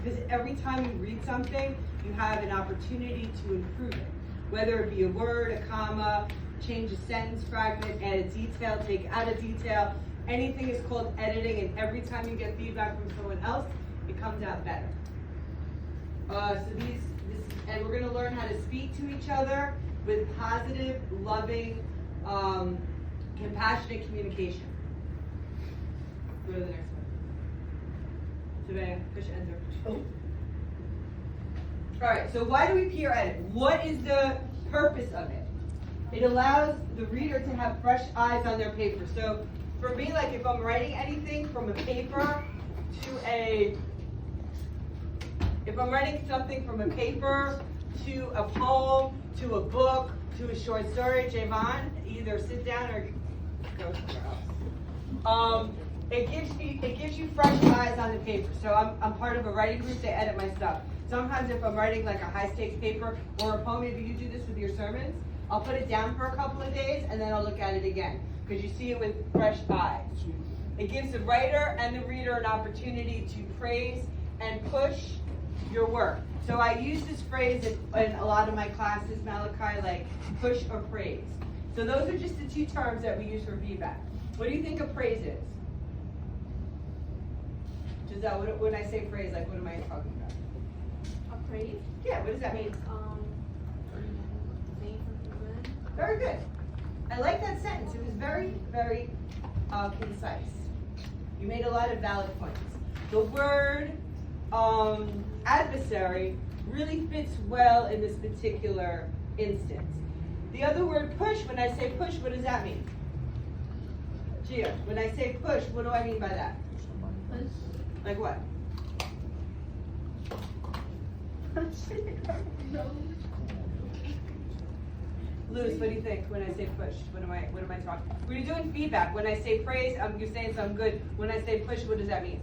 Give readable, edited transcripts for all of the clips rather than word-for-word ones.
because every time you read something, you have an opportunity to improve it. Whether it be a word, a comma, change a sentence fragment, add a detail, take out a detail. Anything is called editing, and every time you get feedback from someone else, it comes out better. And we're going to learn how to speak to each other with positive, loving, compassionate communication. Go to the next one. Savannah, push enter. Oh. All right, so why do we peer edit? What is the purpose of it? It allows the reader to have fresh eyes on their paper. So for me, like if I'm writing anything from a paper if I'm writing something from a paper to a poem, to a book, to a short story, Javon, either sit down or go somewhere else. It gives you fresh eyes on the paper. So I'm part of a writing group. They edit my stuff. Sometimes if I'm writing like a high stakes paper or a poem, maybe you do this with your sermons, I'll put it down for a couple of days and then I'll look at it again because you see it with fresh eyes. It gives the writer and the reader an opportunity to praise and push your work. So I use this phrase in a lot of my classes, Malachi, like push or praise. So those are just the two terms that we use for feedback. What do you think a praise is? Giselle, when I say praise, like what am I talking about? A praise? Yeah, what does that mean? Saying something good. Very good. I like that sentence. It was very, very concise. You made a lot of valid points. The word adversary really fits well in this particular instance. The other word push, when I say push, what does that mean? Gia, when I say push, what do I mean by that? Push. Like what? Lewis, what do you think when I say push? What am I talking? When you're doing feedback, when I say praise, you're saying something good. When I say push, what does that mean?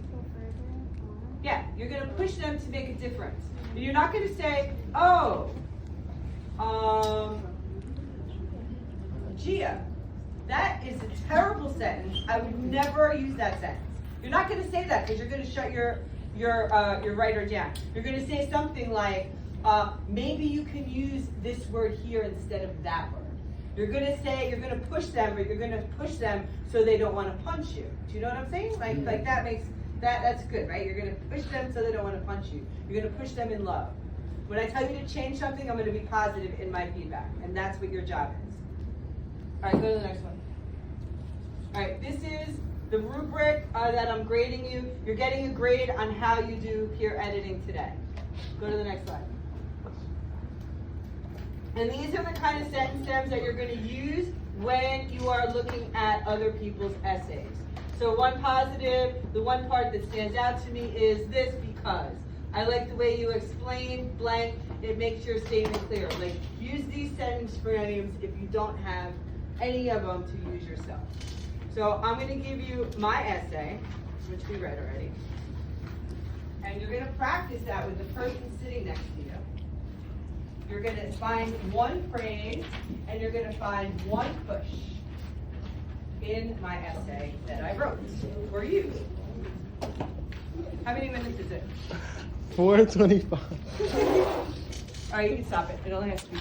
Yeah, you're going to push them to make a difference. And you're not going to say, oh, Gia, that is a terrible sentence. I would never use that sentence. You're not going to say that because you're going to shut your writer down. You're going to say something like, maybe you can use this word here instead of that word. You're going to push them, but you're going to push them so they don't want to punch you. Do you know what I'm saying? Like that makes, that's good, right? You're going to push them so they don't want to punch you. You're going to push them in love. When I tell you to change something, I'm going to be positive in my feedback, and that's what your job is. All right, go to the next one. All right, this is the rubric that I'm grading you. You're getting a grade on how you do peer editing today. Go to the next slide. And these are the kind of sentence stems that you're going to use when you are looking at other people's essays. So one positive, the one part that stands out to me is this because. I like the way you explain blank. It makes your statement clear. Like use these sentence frames if you don't have any of them to use yourself. So I'm going to give you my essay, which we read already. And you're going to practice that with the person sitting next to you. You're going to find one phrase, and you're going to find one push in my essay that I wrote for you. How many minutes is it? 4:25. All right, you can stop it. It only has to be